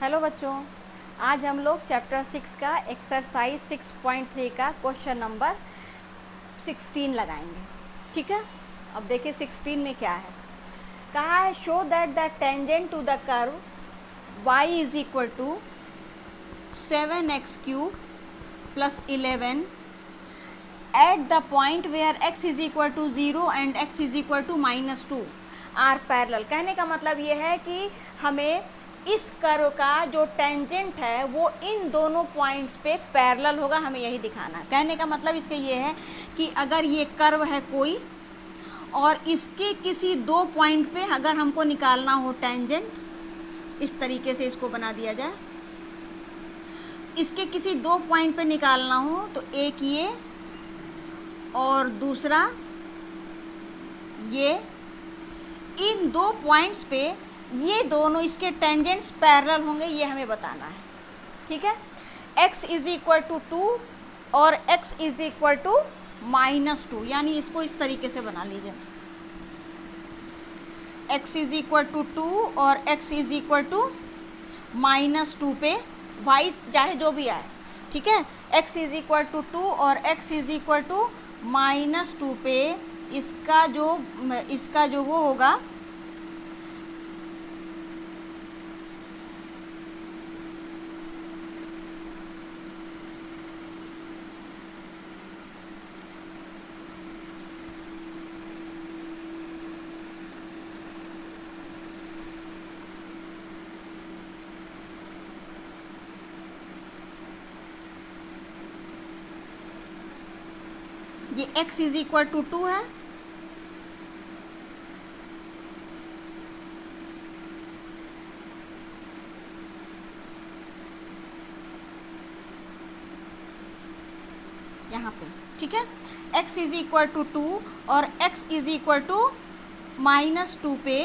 Hello बच्चों, आज हम लोग चैप्टर 6 का एक्सरसाइज 6.3 का क्वेश्चन नंबर 16 लगाएंगे। ठीक है, अब देखिए 16 में क्या है। कहा है show that the tangent to the curve y is equal to 7x³ plus 11 at the point where x is equal to 0 and x is equal to -2 are parallel. कहने का मतलब ये है कि हमें इस कर्व का जो टेंजेंट है वो इन दोनों पॉइंट्स पे पैरेलल होगा, हमें यही दिखाना है। कहने का मतलब इसके ये है कि अगर ये कर्व है कोई और इसके किसी दो पॉइंट पे अगर हमको निकालना हो टेंजेंट, इस तरीके से इसको बना दिया जाए, इसके किसी दो पॉइंट पे निकालना हो तो एक ये और दूसरा ये, इन दो पॉइंट्स पे ये दोनों इसके टेंजेंट्स पैरेलल होंगे, ये हमें बताना है। ठीक है, x इज इक्वल टू 2 और x इज इक्वल टू -2, यानी इसको इस तरीके से बना लीजिए। x इज इक्वल टू 2 और x इज इक्वल टू -2 पे y चाहे जो भी आए, ठीक है, x इज इक्वल टू 2 और x इज इक्वल टू -2 पे इसका जो वो होगा, ये x इज इक्वल टू 2 है, यहाँ पे, ठीक है। x इज इक्वल टू 2 और x इज इक्वल टू -2 पे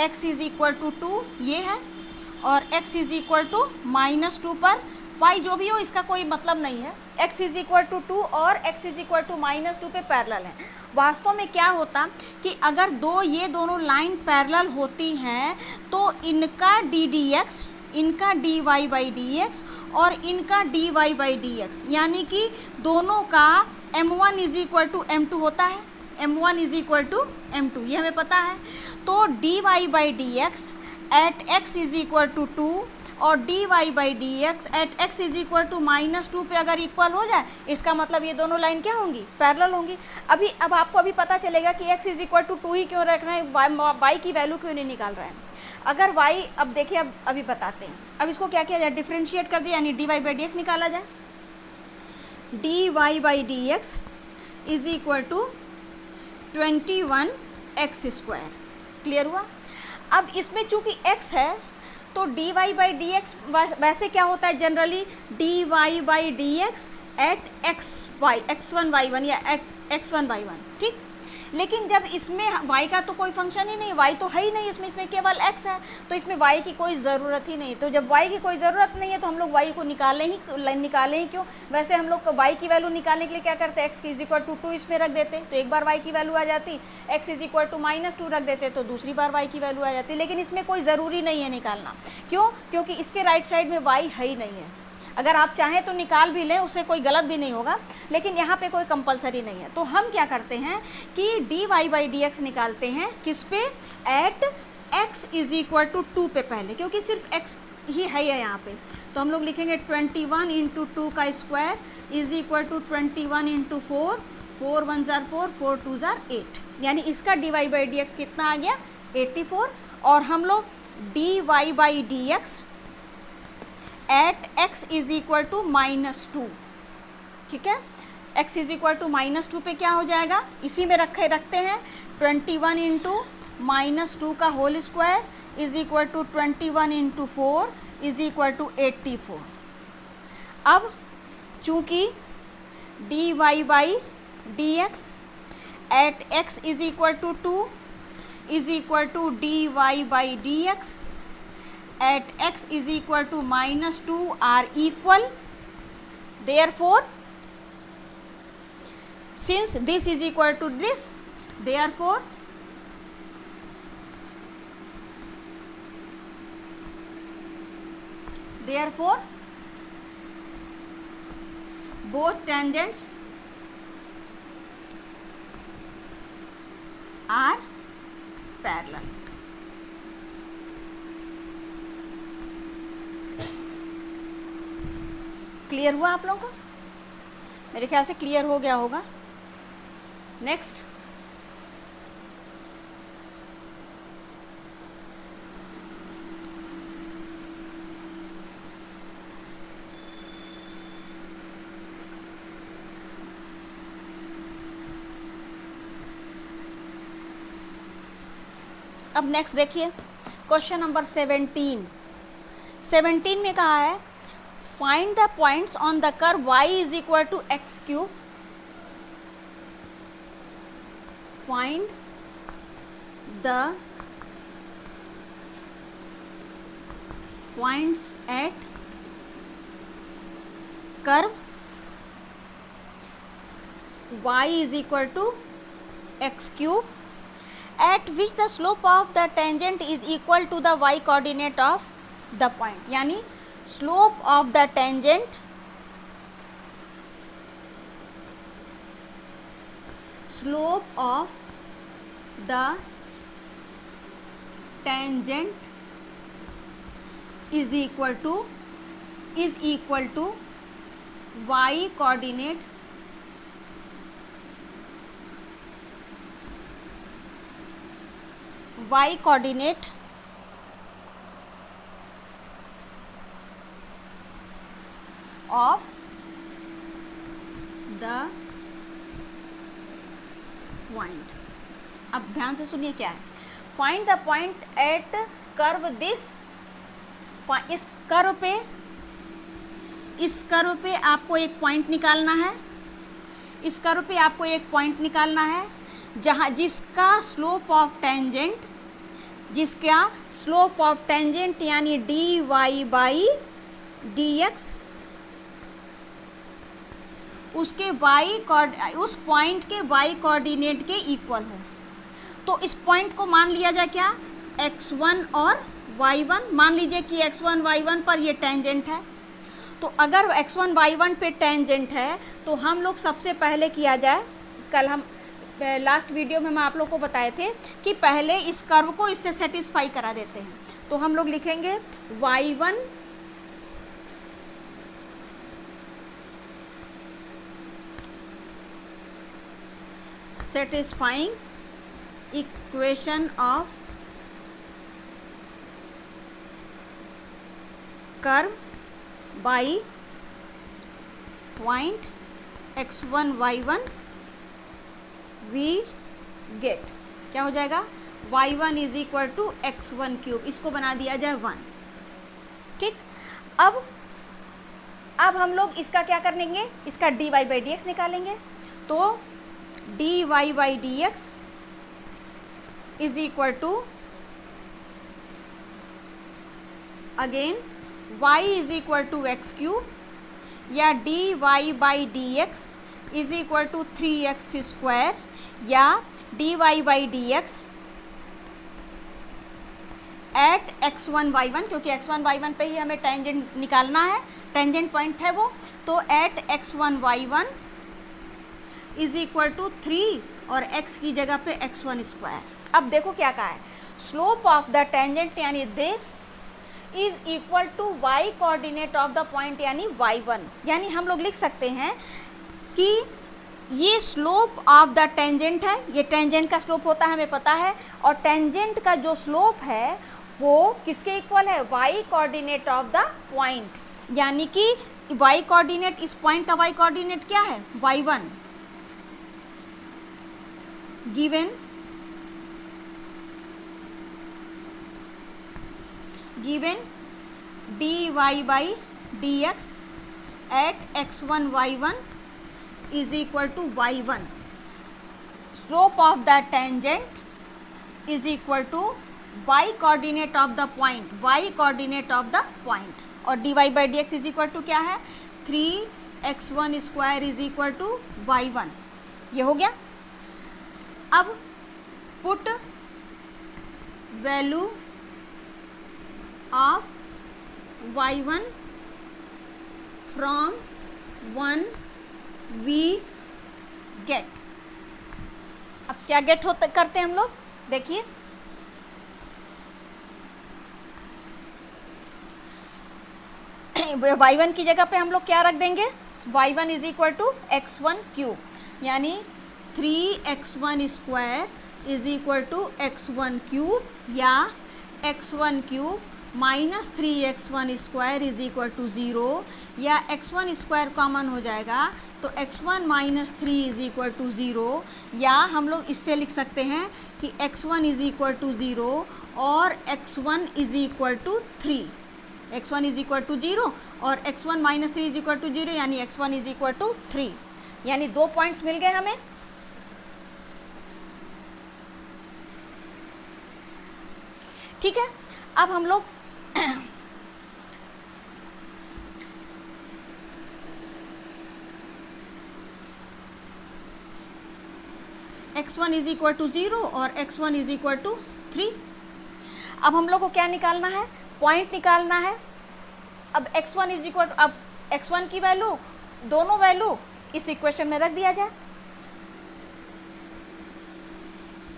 x इज इक्वल टू 2 ये है और x इज इक्वल टू -2 पर y जो भी हो इसका कोई मतलब नहीं है। x इज इक्वल टू 2 और x इज इक्वल टू -2 पे पैरेलल है। वास्तव में क्या होता कि अगर ये दोनों लाइन पैरेलल होती हैं तो इनका ddx, इनका dy/dx और इनका dy/dx, यानी कि दोनों का m1 is equal to m2 होता है, m1 is equal to m2, ये हमें पता है। तो dy/dx at x is equal to 2 और dy/dx at x is equal to -2 पे अगर इक्वल हो जाए, इसका मतलब ये दोनों लाइन क्या होंगी, पैरेलल होंगी। अब आपको अभी पता चलेगा कि x इज इक्वल टू 2 ही क्यों रख रहे हैं, y की वैल्यू क्यों नहीं निकाल रहे हैं। अगर y, अब देखिए, अभी बताते हैं। अब इसको क्या किया जाए, डिफ्रेंशिएट कर दिया, यानी dy/dx निकाला जाए। dy/dx is equal to 21x²। Clear हुआ। अब इसमें चूंकि x है तो dy/dx वैसे क्या होता है, जनरली dy/dx एट x1y1 या x1y1, ठीक। लेकिन जब इसमें y का तो कोई फंक्शन ही नहीं, y तो है ही नहीं इसमें केवल x है, तो इसमें y की कोई ज़रूरत ही नहीं। तो जब y की कोई ज़रूरत नहीं है तो हम लोग y को निकालें ही क्यों। वैसे हम लोग y की वैल्यू निकालने के लिए क्या करते हैं, x इज इक्वल टू 2 इसमें रख देते, तो एक बार y की वैल्यू आ जाती, x इज इक्वल टू -2 रख देते तो दूसरी बार y की वैल्यू आ जाती। लेकिन इसमें कोई ज़रूरी नहीं है निकालना, क्यों, क्योंकि इसके राइट साइड में y है ही नहीं है। अगर आप चाहें तो निकाल भी लें, उससे कोई गलत भी नहीं होगा, लेकिन यहाँ पे कोई कंपलसरी नहीं है। तो हम क्या करते हैं कि dy/dx निकालते हैं किस पे, at x is equal to 2 पे पहले, क्योंकि सिर्फ x ही है यहाँ पे। तो हम लोग लिखेंगे 21 इंटू 2 का square is equal to 21 into 4, 4 1 जार 4, 4 2 जार 8, यानी इसका dy/dx कितना आ गया, 84। और हम लोग dy/dx at x is equal to -2, ठीक है। x इज इक्वल टू -2 पे क्या हो जाएगा, इसी में रखते हैं 21 इंटू -2 का whole square is equal to 21 into 4 is equal to 84। अब चूँकि dy/dx at x is equal to 2 is equal to dy/dx at x is equal to -2 are equal, therefore since this is equal to this, therefore both tangents are parallel. Clear हुआ आप लोगों को? मेरे ख्याल से clear हो गया होगा. नेक्स्ट, अब नेक्स्ट देखिए क्वेश्चन नंबर 17 में कहा है find the points on the curve y is equal to x cube. Find the points at curve y is equal to x cube at which the slope of the tangent is equal to the y coordinate of the point. यानी slope of the tangent is equal to y coordinate of the point. अब ध्यान से सुनिए क्या है. Find the point at curve this. इस curve पे आपको एक पॉइंट निकालना है. जिसका स्लोप ऑफ टेंजेंट यानी dy बाई dx उस पॉइंट के y कोऑर्डिनेट के इक्वल हो. तो इस पॉइंट को मान लिया जाए क्या, x1 और y1. मान लीजिए कि x1 y1 पर ये टेंजेंट है. तो अगर x1 y1 पे टेंजेंट है तो हम लोग सबसे पहले किया जाए, कल हम लास्ट वीडियो में हम आप लोग को बताए थे कि पहले इस कर्व को इससे सेटिस्फाई करा देते हैं. तो हम लोग लिखेंगे y1 satisfying equation of curve by point x1 y1 we get क्या हो जाएगा, y1 is equal to x1 cube. इसको बना दिया जाए 1. ठीक. अब हम लोग इसका क्या करेंगे, इसका dy बाई dx निकालेंगे. तो dy by dx is equal to again y is equal to x cube या dy by dx is equal to 3x square या dy by dx at x1 y1, क्योंकि x1 y1 पे ही हमें tangent निकालना है, tangent point है वो. तो eight x1 y1 is equal to 3 और x की जगह पे x1 स्क्वायर. अब देखो क्या कहा है, स्लोप ऑफ द टेंजेंट यानी this is equal to y coordinate of the point यानी y1. यानी हम लोग लिख सकते हैं कि ये स्लोप ऑफ द टेंजेंट है, ये टेंजेंट का स्लोप होता है हमें पता है, और टेंजेंट का जो स्लोप है वो किसके इक्वल है, y coordinate of the point. यानी कि y कोऑर्डिनेट, इस पॉइंट का y कोऑर्डिनेट क्या है, y1. Given dy by dx at x1 y1 is equal to y1. Slope of the tangent is equal to y coordinate of the point, और dy by dx is equal to क्या है, 3 x1 square is equal to y1, ये हो गया। अब put value of y1 from 1 we get. अब क्या gate होता करते हैं हम लोग, देखिए y1 की जगह पे हम लोग क्या रख देंगे, y1 is equal to x1 cube, यानी 3x1 square is equal to x1 cube, या x1 cube minus 3x1 square is equal to 0, या x1 स्क्वायर कॉमन हो जाएगा तो x1 minus 3 is equal to 0, या हम लोग इससे लिख सकते हैं कि x1 इज इक्वल टू 0 और x1 is equal to 3, x1 is equal to 0 और x1 minus 3 is equal to 0, यानी x1 इज इक्वल टू 3, यानी 2 पॉइंट्स मिल गए हमें। ठीक है, अब हम लोग x1 इज इक्वल टू 0 और x1 इज इक्वल टू 3। अब हम लोग को क्या निकालना है, पॉइंट निकालना है। अब x1 इज इक्वल टू, अब x1 की वैल्यू, दोनों वैल्यू इस इक्वेशन में रख दिया जाए।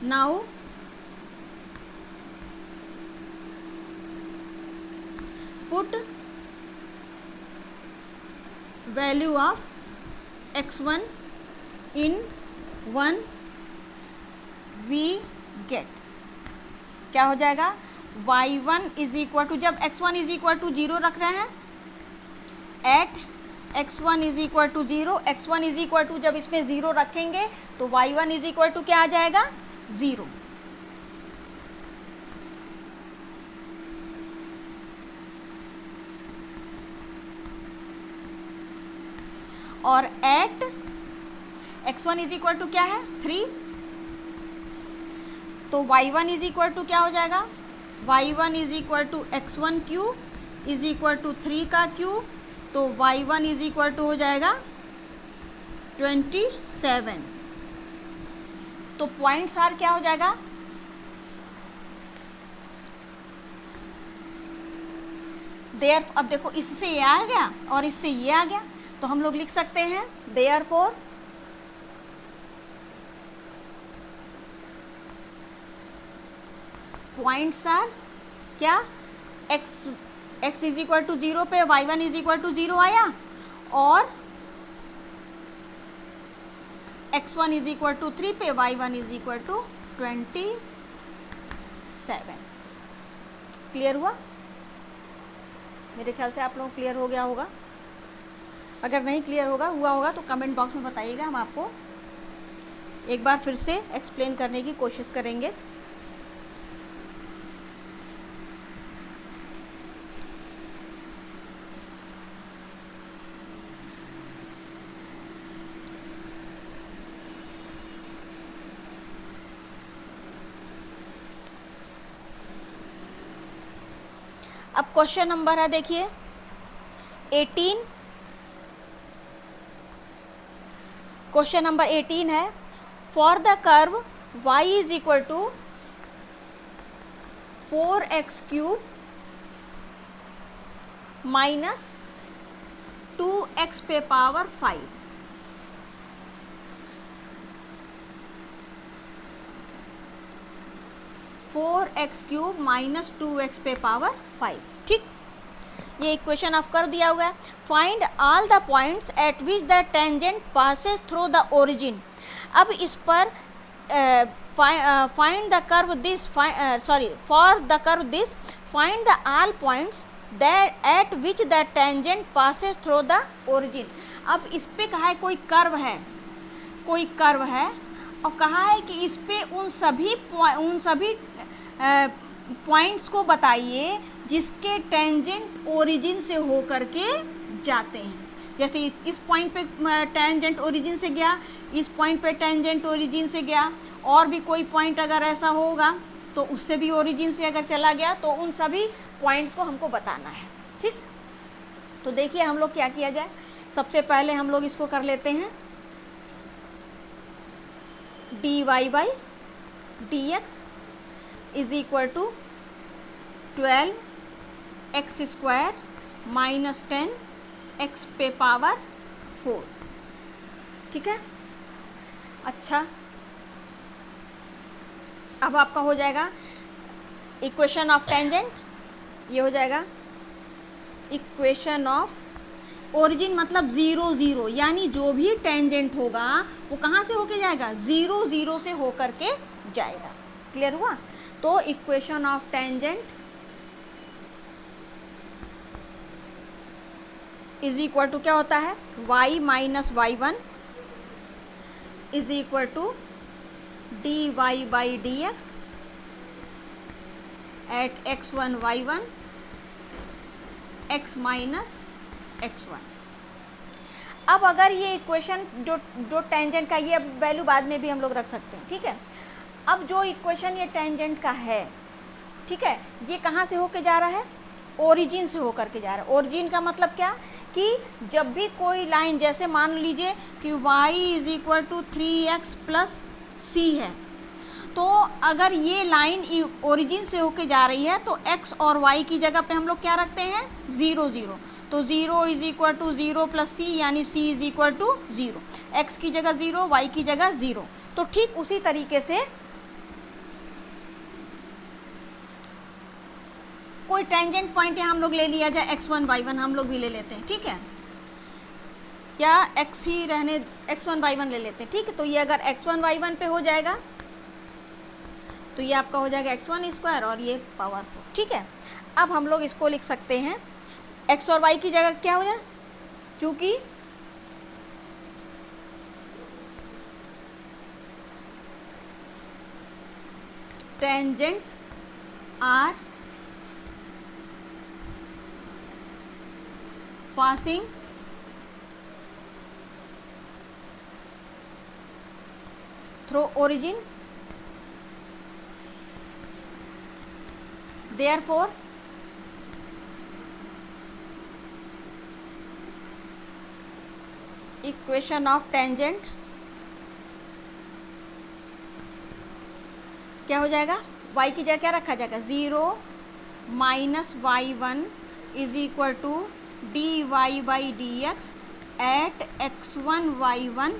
Now put value of x1 in 1 we get, क्या हो जाएगा, y1 इज इक्वल टू, जब x1 इज इक्वल टू 0 रख रहे हैं, at x1 is equal to 0, x1 is equal to जब इसमें 0 रखेंगे तो y1 इज इक्वल टू क्या आ जाएगा, 0। और eight x1 is equal to क्या है, 3, तो y1 इज इक्वल टू क्या हो जाएगा, y1 is equal to x1 cube is equal to 3 का क्यूब, तो y1 इज इक्वल टू हो जाएगा 27। तो पॉइंट्स आर क्या हो जाएगा, देयर, अब देखो इससे ये आ गया और इससे ये आ गया, तो हम लोग लिख सकते हैं देयरफॉर पॉइंट्स आर क्या, x इज इक्वल टू 0 पे y1 इज इक्वल टू 0 आया, और x1 इज इक्वल टू 3 पे y1 is equal to 27। Clear हुआ? मेरे ख्याल से आप लोग क्लियर हो गया होगा। अगर नहीं क्लियर हुआ होगा तो कमेंट बॉक्स में बताइएगा, हम आपको एक बार फिर से एक्सप्लेन करने की कोशिश करेंगे। अब क्वेश्चन नंबर है, देखिए 18, क्वेश्चन नंबर 18 है, for the curve y is equal to 4x cube minus 2x पे power 5, four x cube minus 2x पे पावर 5। ठीक, ये इक्वेशन ऑफ कर दिया हुआ है। Find all the points eight which the tangent passes through the origin. अब इस पर find the curve this, for the curve this find the all points that at which the tangent passes through the origin. अब इस पे कहा है कोई curve है, कोई कर्व है, और कहा है कि इस पे उन सभी पॉइंट्स को बताइए जिसके टेंजेंट ओरिजिन से हो करके जाते हैं। जैसे इस पॉइंट पे टेंजेंट ओरिजिन से गया, इस पॉइंट पे टेंजेंट ओरिजिन से गया, और भी कोई पॉइंट अगर ऐसा होगा तो उससे भी ओरिजिन से अगर चला गया, तो उन सभी पॉइंट्स को हमको बताना है। ठीक, तो देखिए हम लोग क्या किया जाए, सबसे पहले हम लोग इसको कर लेते हैं dy by dx is equal to 12x square minus 10x पे पावर 4। ठीक है। अच्छा, अब आपका हो जाएगा इक्वेशन ऑफ टेंजेंट, ये हो जाएगा इक्वेशन ऑफ ओरिजिन मतलब 0 0, यानी जो भी टेंजेंट होगा वो कहाँ से होके जाएगा, 0 0 से होकर के जाएगा। क्लियर हुआ? तो equation of tangent is equal to क्या होता है, y minus y1 is equal to dy by dx at x1 y1 x minus x1। अब अगर ये इक्वेशन जो टेंजेंट का, ये वैल्यू बाद में भी हम लोग रख सकते हैं। ठीक है। अब जो इक्वेशन ये टेंजेंट का है, ठीक है, ये कहाँ से होके जा रहा है, ओरिजिन से होकर के जा रहा है। ओरिजिन का मतलब क्या कि जब भी कोई लाइन, जैसे मान लीजिए कि y is equal to 3x plus C है, तो अगर ये लाइन ओरिजिन से होके जा रही है तो x और y की जगह पे हम लोग क्या रखते हैं, 0 0। तो 0 is equal to 0 plus C, यानी c is equal to 0। x की जगह 0, y की जगह 0। तो ठीक उसी तरीके से कोई टेंजेंट पॉइंट यहाँ हम लोग ले लिया जाए, x1 y1 हम लोग भी ले लेते हैं। ठीक है, या x ही रहने, x1 y1 ले लेते हैं। ठीक है, तो ये अगर x1 y1 पे हो जाएगा तो ये आपका हो जाएगा x1 स्क्वायर और ये पावर 4। ठीक है। अब हम लोग इसको लिख सकते हैं x और y की जगह क्या हो जाए, चूंकि tangents are passing through origin, therefore equation of tangent क्या हो जाएगा, y की जगह क्या रखा जाएगा, 0 minus y1 is equal to dy by dx at x1 y1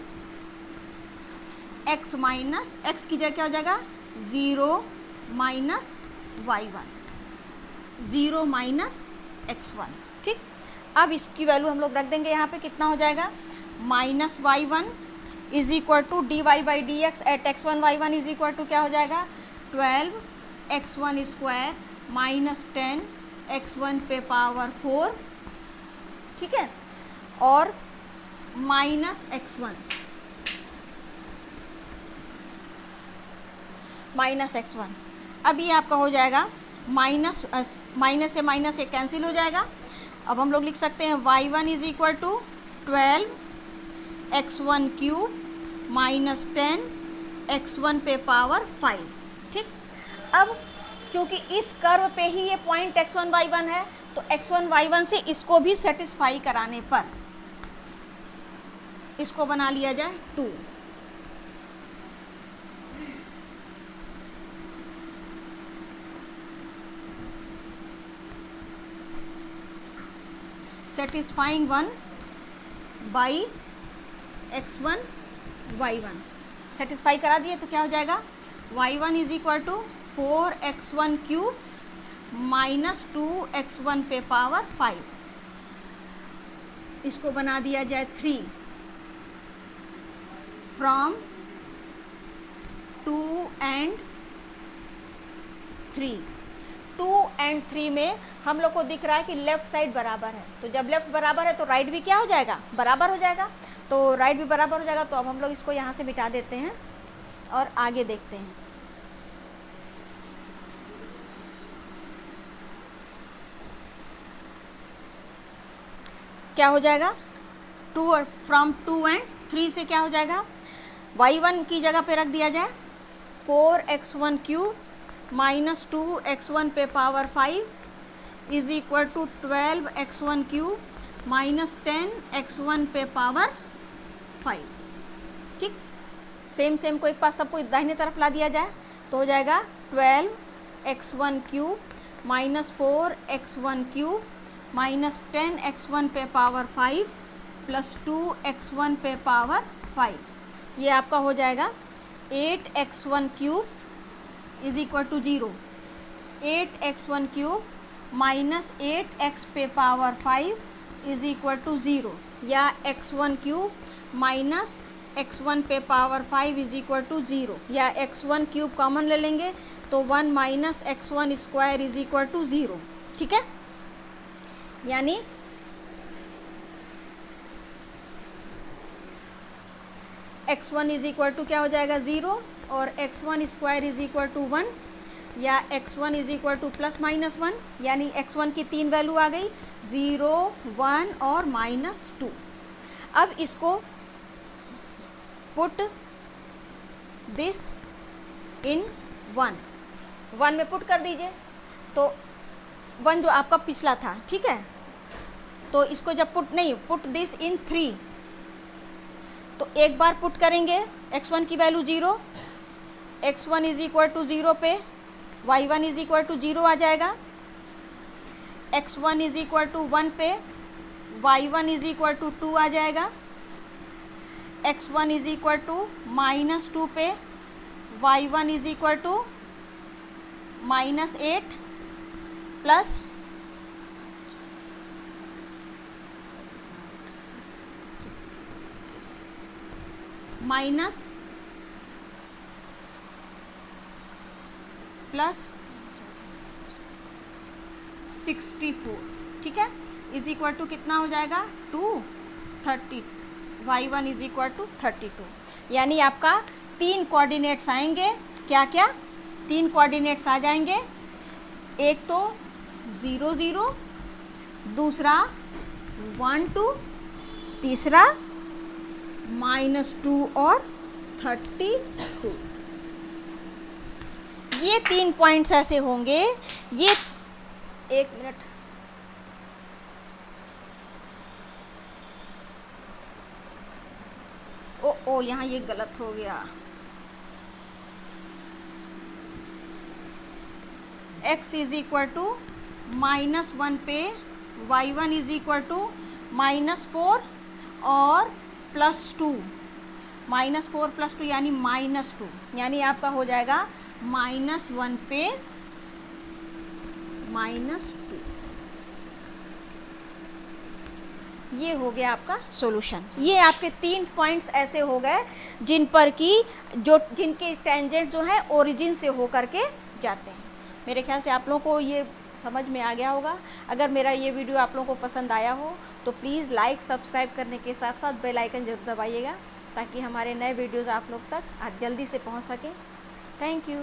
x minus x की जगह क्या हो जाएगा, 0 माइनस y1, 0 माइनस x1। ठीक। अब इसकी वैल्यू हम लोग रख देंगे यहाँ पे, कितना हो जाएगा, minus y1 is equal to dy by dx at x1 y1 is equal to क्या हो जाएगा, 12x1 स्क्वायर माइनस 10x1 पे पावर 4। ठीक है, और माइनस x1 माइनस x1। अब ये आपका हो जाएगा माइनस माइनस से माइनस से कैंसिल हो जाएगा। अब हम लोग लिख सकते हैं y1 is equal to 12x1 cube minus 10x1 पे पावर 5। ठीक। अब चूँकि इस कर्व पे ही ये पॉइंट x1 y1 है, तो x1 y1 से इसको भी सेटिस्फाई कराने पर इसको बना लिया जाए 2। Satisfying 1 by x1 y1 satisfy करा दिए तो क्या हो जाएगा, y1 is equal to 4x1 cube minus 2x1 पे पावर 5, इसको बना दिया जाए 3 फ्रॉम 2 एंड 3। 2 एंड 3 में हम लोग को दिख रहा है कि लेफ्ट साइड बराबर है, तो जब लेफ्ट बराबर है तो राइट भी क्या हो जाएगा, बराबर हो जाएगा। तो राइट भी बराबर हो जाएगा, तो अब हम लोग इसको यहाँ से मिटा देते हैं और आगे देखते हैं। क्या हो जाएगा, 2 और फ्रॉम 2 एंड 3 से क्या हो जाएगा, y1 की जगह पे रख दिया जाए 4x1 क्यूब माइनस 2x1 पे power 5 is equal to 12x1 cube -10x1 पे पावर 5। ठीक, सेम को एक पास सबको दाहिने तरफ ला दिया जाए तो हो जाएगा 12x1 cube -4x1 cube -10x1 पे पावर 5 प्लस 2x1 पे पावर 5। ये आपका हो जाएगा 8x1 cube is equal to 0। 8x1 cube -8x पे पावर 5 इज इक्वल टू 0, या x1 क्यूब -x1 पे पावर 5 इज इक्वल टू 0, या x1 क्यूब कॉमन ले लेंगे तो 1 - x1 square is equal to 0। ठीक है, यानी x1 इज इक्वल टू क्या हो जाएगा 0 और x1 square is equal to 1, या x1 इज इक्वल टू ±1, यानी x1 की 3 वैल्यू आ गई 0, 1 और -2। अब इसको पुट दिस इन 1 में पुट कर दीजिए, तो 1 जो आपका पिछला था, ठीक है, तो इसको जब पुट दिस इन 3, तो एक बार पुट करेंगे x1 की value 0, x1 is equal to 0 पे y1 इज इक्वल टू 0 आ जाएगा, x1 इज इक्वल टू 1 पे y1 इज इक्वल टू 2 आ जाएगा, x1 इज इक्वल टू -2 पे y1 is equal to -8 plus +64। ठीक है, इज इक्वल टू कितना हो जाएगा 230, y1 इज इक्वल टू 32। यानी आपका 3 कोऑर्डिनेट्स आएंगे। क्या क्या 3 कोऑर्डिनेट्स आ जाएंगे? एक तो 0 0, दूसरा 1 2, तीसरा -2 और 32। ये 3 पॉइंट्स ऐसे होंगे। ये एक मिनट, ओ यहाँ ये गलत हो गया। x इज इक्वल टू -1 पे y1 इज इक्वल टू -4 और +2, -4 + 2 यानी -2, यानी आपका हो जाएगा -1 पे -2। ये हो गया आपका सॉल्यूशन। ये आपके 3 पॉइंट्स ऐसे हो गए जिन पर कि जिनके टेंजेंट जो है ओरिजिन से हो करके जाते हैं। मेरे ख्याल से आप लोगों को ये समझ में आ गया होगा। अगर मेरा ये वीडियो आप लोगों को पसंद आया हो तो प्लीज़ लाइक सब्सक्राइब करने के साथ साथ बेल आइकन जरूर दबाइएगा, ताकि हमारे नए वीडियोज़ आप लोग तक आज जल्दी से पहुंच सकें। Thank you.